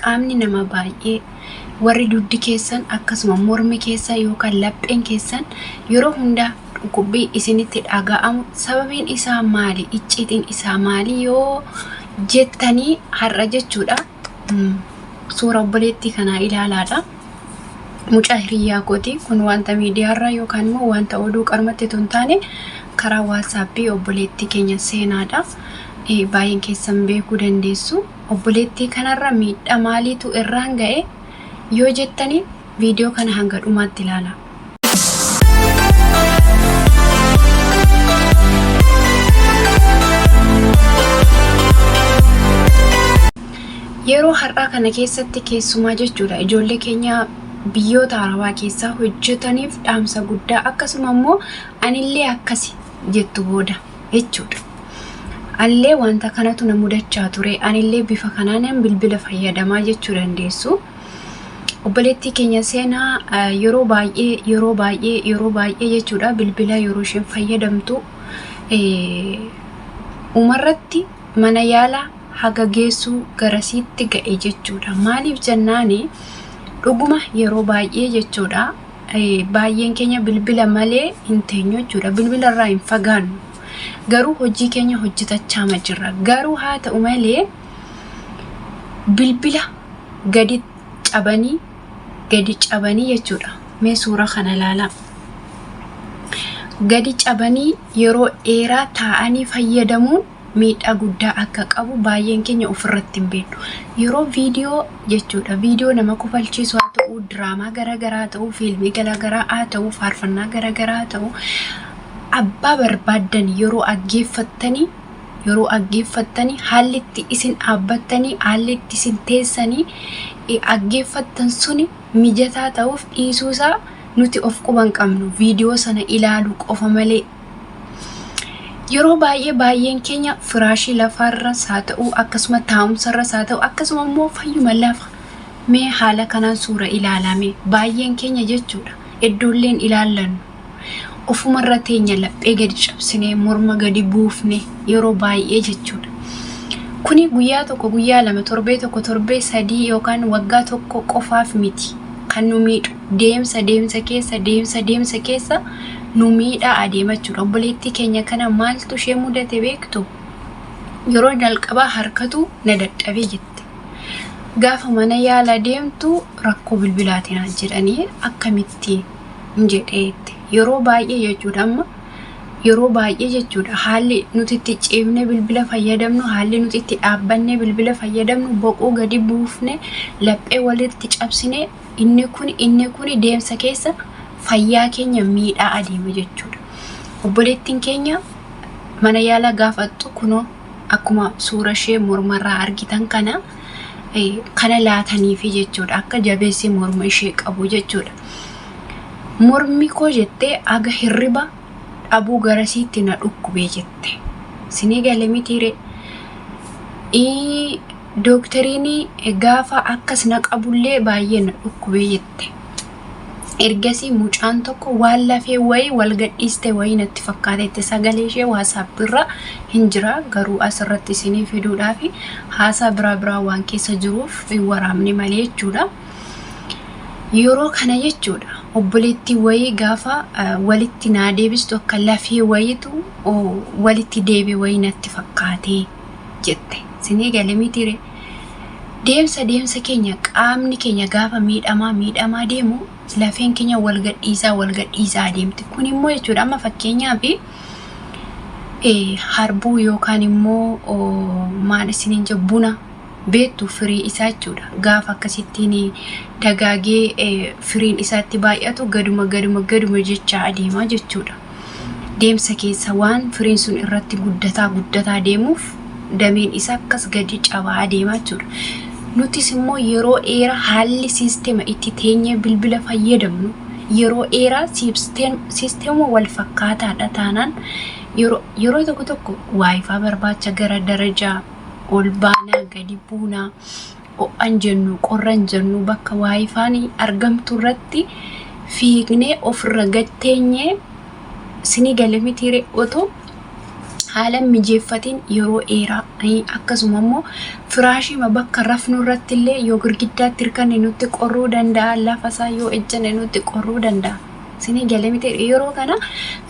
qaamni nama baay'ee warri duddi keessan akkasuma mormi keessa yookaan lapheen keessan yeroo hunda dhukkubbii isinitti dhaga'amu sababiin isaa maali icciitiin isaa maali yoo jettanii har'a jechuudha suura obboleettii kanaa ilaalaadha. Mucaa hiriyaa kooti kun wanta miidiyaarraa yookaan immoo wanta oduu qarmatti tun taane karaa waatsaappii obboleettii keenya seenaadha. Baay'een keessan beekuu dandeessu. Obboleettii kanarra miidhaa maaliitu irraan ga'e yoo jettanii viidiyoo kana hanga dhumaatti ilaala. Yeroo har'aa kana keessatti keessumaa jechuudha ijoollee keenya biyyoota arabaa keessaa hojjetaniif dhaamsa guddaa akkasuma immoo anillee akkasi jettu booda jechuudha. Allee wanta kanatu na mudachaa ture anillee bifa kanaan bilbila fayyadamaa jechuu dandeessu. Obboleettii keenya seenaa yeroo baay'ee jechuudha bilbila yeroo isheen fayyadamtu umarratti mana yaalaa haga geessuu garasiitti ga'e jechuudha. Maaliif jennaani dhuguma yeroo baay'ee jechuudha baay'een keenya bilbila malee hin teenyu jechuudha. Bilbila irraa hin fagaannu. Garuu hojii keenya hojjetachaa jirra. Garuu haa ta'u malee bilbila gadi cabanii jechuudha. Mee suura kana ilaala. Gadi cabanii yeroo dheeraa taa'anii fayyadamuun miidhaa guddaa akka qabu baay'een keenya ofirratti hin beeknu. Yeroo viidiyoo jechuudha viidiyoo nama kofalchiisu haa ta'u diraamaa garaagaraa haa ta'u fiilmii garaagaraa haa ta'u faarfannaa garaagaraa haa ta'u abbaa barbaadan yeroo aggeeffattanii haalli itti isin dhaabbattanii haalli itti isin teessanii aggeeffattan suni mijataa ta'uuf dhiisuusaa nuti of quban qabnu viidiyoo sana ilaaluu qofa malee. Yeroo baay'een keenya firaashii lafarras haa ta'u akkasuma taa'umsarras haa ta'u akkasuma immoo fayyuma lafa mee haala kanaan suura ilaalame baay'een keenya jechuudha iddoolleen ilaallannu ofumarra teenya laphee gadi cabsine morma gadi buufne yeroo baay'ee jechuudha. Kuni guyyaa tokko guyyaa lama torbee tokko torbee sadii yookaan waggaa tokko qofaaf miti kan nu miidhu deemsa keessa nu miidhaa adeemachuudha. Obboleettii keenya kana maaltu ishee mudate beektu? Yeroo jalqabaa harkatu na dadhabee jette. Gaafa mana yaala deemtu rakkoo bilbilaatiin jedhanii akkamitti jedheetti. Yeroo baay'ee jechuudha amma yeroo baay'ee jechuudha haalli nuti itti ceebne bilbila fayyadamnu haalli nuti itti dhaabbanne bilbila fayyadamnu boqoo gadi buufne laphee walitti cabsine inni kun deemsa keessa fayyaa keenya miidhaa adeema jechuudha. Obboleettiin keenya mana yaala gaafattu kunoo akkuma suura ishee mormarraa argitan kana laataniifi jechuudha akka jabeessi morma ishee qabu jechuudha. Mormi koo jettee aga hirriba dhabuu garasiitti na dhukkubee jette. Sinii galee mitiire doktariin gaafa akkas na qabullee baay'ee na dhukkubee jette. Ergasii mucaan tokko waan lafee wayii wal gadhiiste wayii natti fakkaatetti sagalee ishee waasaappiirra hin jira garuu asirratti isinii fiduudhaaf haasaa biraa waan keessa jiruuf waraabne malee jechuudha. Yeroo kana jechuudha obboleettii wayii gaafa walitti naa deebistu akka lafee wayiitu walitti deebi wayii natti fakkaatee jette. Sinii galee mitiire deemsa keenya qaamni keenya gaafa miidhamaa deemu lafeen keenya wal gadhiisaa deemti. Kun immoo jechuudha amma fakkeenyaaf harbuu yookaan immoo maal isiniin jedhu buna beektu firii isaa jechuudha. Gaafa akkasittiin dagaagee firiin isaatti baay'atu gaduma jecha adeema jechuudha. Deemsa keessa waan firiin sun irratti guddataa deemuuf dameen isaa akkas gadi cabaa adeema jechuudha. Nutis immoo yeroo dheeraa haalli siistema itti teenyee bilbila fayyadamnu yeroo dheeraa siistema wal fakkaataadha taanaan yeroo tokko waayifaa barbaacha gara darajaa ol baanaa gadi buunaa o'an jennu qorran jennu bakka waayifaan argamtu irratti fiignee ofirra gatteenyee sinii galee mitiire otoo haala mijeeffatiin yeroo dheeraa akkasuma immoo firaashii bakka rafnu irratti illee yoo girgiddaatti hirkanne nutti qorruu danda'a, lafa isaa yoo ejjanne nutti qorruu danda'a. Sinii galee miti yeroo kana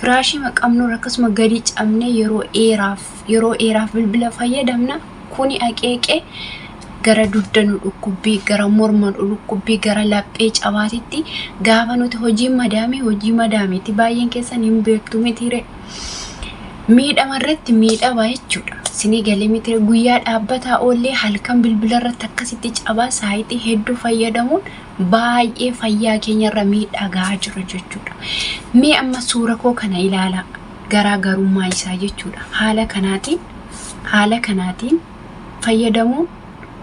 firaashii qabnu akkasuma gadi cabne yeroo dheeraaf bilbila fayyadamna. Kuni aqeeqee gara dugda nu dhukkubbii, gara morma nu dhukkubbii, gara laphee cabaatitti gaafa nuti hojii madaamiitti baay'een keessan hin beektu mitire. Miidhama irratti miidhama jechuudha. Sinii galee miti guyyaa dhaabbataa oollee halkan bilbila irratti akkasitti cabaa saayitii hedduu fayyadamuun baay'ee fayyaa keenya irra miidhaa gahaa jiru jechuudha. Mee amma suura koo kana ilaala garaagarummaa isaa jechuudha. Haala kanaatiin fayyadamuun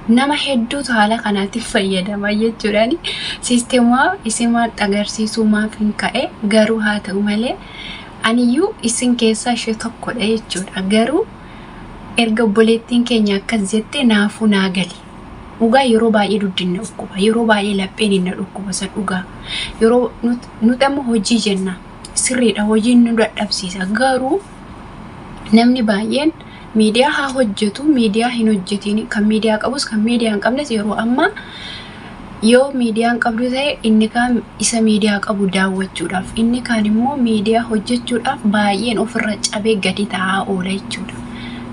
nama hedduutu haala kanaatiin fayyadama jechuudhaani. Siisteemaa isimaa agarsiisuu maaf hin ka'e garuu haa ta'u malee aniyyuu isin keessaa ishee tokkodha jechuudha. Garuu erga obboleettiin keenya akkas jette naafuu naa gali. Dhugaa yeroo baay'ee dugdi na dhukkuba, yeroo baay'ee lapheen na dhukkuba san dhugaa. Yeroo nuti amma hojii jenna sirriidha, hojiin nu dadhabsiisa. Garuu namni baay'een miidiyaa haa hojjetu, miidiyaa hin hojjetiin, kan miidiyaa qabus kan miidiyaa hin qabnes yeroo amma yoo miidiyaan qabdu ta'e inni kaan isa miidiyaa qabu daawwachuudhaaf, inni kaan immoo miidiyaa hojjechuudhaaf baay'een ofirra cabee gadi ta'aa oola jechuudha.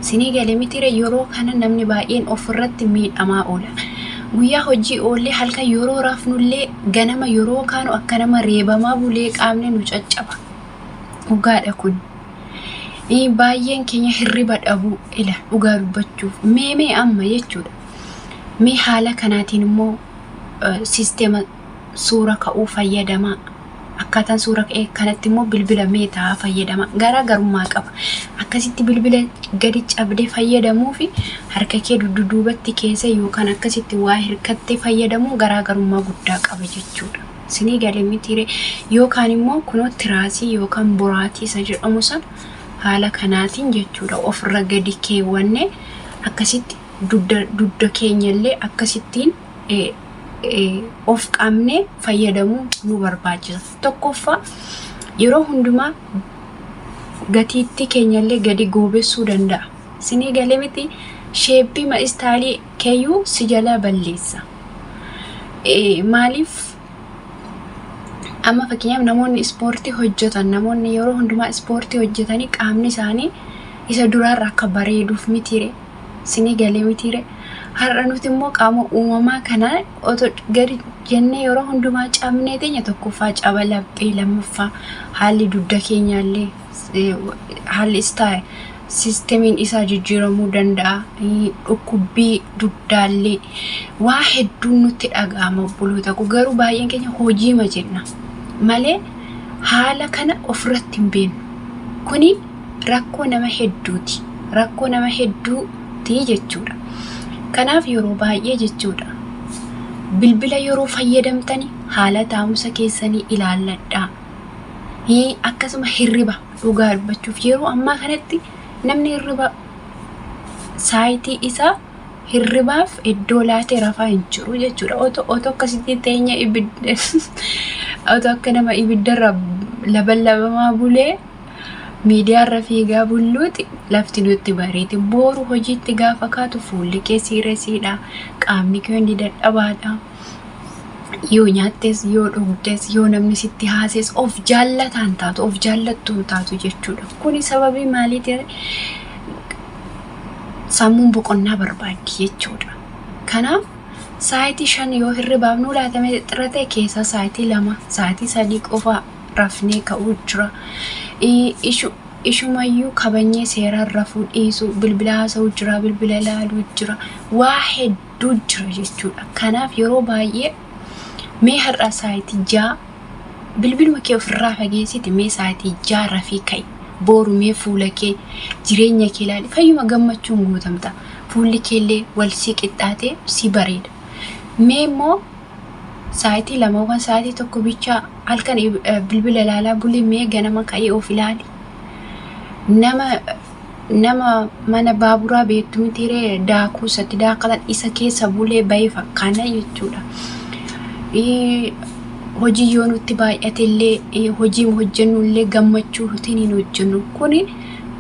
Sinii galee mitire yeroo kana namni baay'een ofirratti miidhamaa oola. Guyyaa hojii oollee halkan yeroo rafnullee ganama yeroo kaanu akka nama reebamaa bulee qaamni nu caccaba. Dhugaadha kun. Baay'een keenya hirriba dhabuu ila dhugaa dubbachuuf mee amma jechuudha. Mee haala kanaatiin immoo siisteema suura ka'uu fayyadama. Akkaataan suura ka'ee kanatti immoo bilbila meetaa fayyadama. Garaagarummaa qaba. Akkasitti bilbila gadi cabdee fayyadamuu fi harka kee dudduubatti keessa yookaan akkasitti waa hirkattee fayyadamuu garaagarummaa guddaa qaba jechuudha. Sinii galee mitire yookaan immoo kunoo tiraasii yookaan boraatii isa jedhamu san haala kanaatiin jechuudha. Ofirra gadi keewwanne akkasitti dugda keenyallee akkasittiin of qabne fayyadamuu nu barbaachisa. Tokkoffaa yeroo hundumaa gatiitti keenyallee gadi goobessuu danda'a. Sinii galee miti sheeppii istaalii keeyyuu si jalaa balleessa. Maaliif amma fakkeenyaaf namoonni ispoortii hojjetan, namoonni yeroo hundumaa ispoortii hojjetanii qaamni isaanii isa duraarra akka bareeduuf mitire. Sinii galee mitire. Har'a nuti immoo qaama uumamaa kana otoo gadi jennee yeroo hundumaa cabnee teenya tokkoffaa caba laphee, lammaffaa haalli dugda keenyaallee haalli siisteemiin isaa jijjiiramuu danda'a. Dhukkubbii dugdaallee waa hedduun nutti dhaga'ama obboloota koo. Garuu baay'een keenya hojiima jenna malee haala kana ofirratti hin beeknu. Kuni rakkoo nama hedduuti. Rakkoo nama hedduuti jechuudha. Kanaaf yeroo baay'ee jechuudha bilbila yeroo fayyadamtani haala taa'umsa keessanii ilaalladhaa. Akkasuma hirriba dhugaa dubbachuuf yeroo ammaa kanatti namni hirriba saayitii isaa hirribaaf iddoo laatee rafaa hin jiru jechuudha. Otoo akkasitti teenya otoo akka nama ibiddarra laballabamaa bulee miidiyaarra fiigaa bulluuti lafti nutti bareeti. Boru hojiitti gaafa kaatu fuulli kee siiresiidha, qaamni kee hundi dadhabaadha. Yoo nyaattes, yoo dhugdes, yoo namni sitti haases of jaallataan taatu, of jaallattuun taatu jechuudha. Kuni sababii maaliiti? Sammuun boqonnaa barbaaddi jechuudha. Kanaaf saayitii 5 yoo hirribaaf nu laatame xirate keessa saayitii 2, saayitii 3 qofa rafnee ka'uu jira. Ishumayyuu kabanyee seeraan rafuu dhiisu, bilbila haasa'uu jira, bilbila ilaaluu jira, waa hedduu jira jechuudha. Kanaaf yeroo baay'ee mee har'a saayitii 6 bilbiluma kee ofirraa fageessiti mee saayitii 6 rafii ka'i. Boru mee fuula kee jireenya kee ilaali. Fayyuma gammachuun guutamta. Fuulli keellee wal si qixxaatee si bareeda. Mee immoo saayitii 2 yookaan saayitii 1 bicha halkan bilbila ilaalaa bulee mee ganama ka'ee of ilaali. Nama mana baaburaa beektu mitiree daakuu satti daakatan isa keessa bulee bahee fakkaana jechuudha. Hojii yoo nutti baay'ate illee hojii hojjennu illee gammachuu nutiin hin hojjennu. Kuni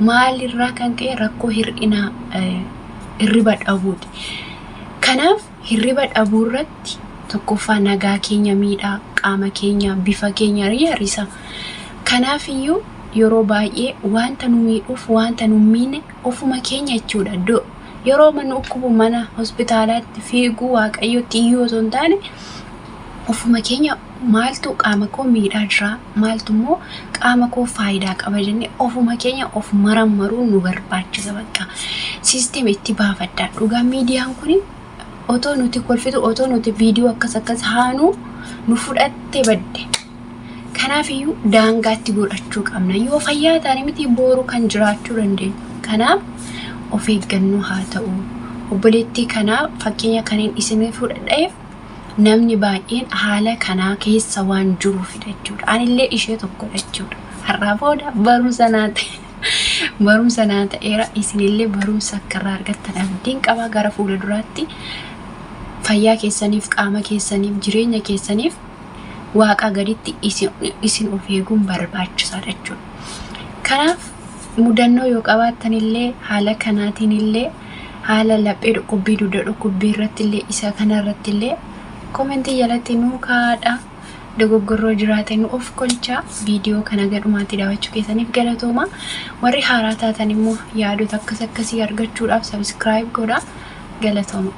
maal irraa kan ka'e rakkoo hir'ina hirriba dhabuuti. Kanaaf hirriba dhabuu irratti tokkoffaa nagaa keenya miidhaa, qaama keenya, bifa keenya hir'isa. Kanaaf iyyuu yeroo baay'ee wanta nu miidhuuf wanta nu miine ofuma keenya jechuudha. Yeroo mana dhukkubu mana hospitaalaatti fiiguu waaqayyotti iyyuu osoo hin taane ofuma keenya maaltu qaama koo miidhaa jira, maaltu immoo qaama koo faayidaa qaba jennee ofuma keenya of marammaruun nu barbaachisa. Bakka siistem itti baafadhaa. Dhugaa miidiyaan kun otoo nuti kolfitu, otoo nuti viidiyoo akkas haanu nu fudhattee badde. Kanaaf iyyuu daangaatti godhachuu qabna. Yoo fayyaa taane miti boru kan jiraachuu dandeenya. Kanaaf of eeggannoo haa ta'u. Obboleettii kanaa fakkeenya kaniin isin fudhadheef namni baay'een haala kanaa keessa waan jiruuf jechuudha. Anillee ishee tokko jechuudha. Har'aa booda barumsa naa ta'eera. Isinillee barumsa akka irraa argattan abdiin qaba. Gara fuula duraatti fayyaa keessaniif, qaama keessaniif, jireenya keessaniif waaqa gaditti isin of eeguun barbaachisaa jechuudha. Kanaaf mudannoo yoo qabaattan illee haala kanaatiin illee haala laphee dhukkubbii dugda dhukkubbii irratti illee isa kana irratti illee komentii jalatti nuu kaadha. Dogoggorroo jiraate nu of kolchaa. Viidiyoo kana gadhumaatti daawwachuu keessaniif galatooma. Warri haaraa taatan immoo yaadota akkasii argachuudhaaf subscribe godhaa. Galatooma.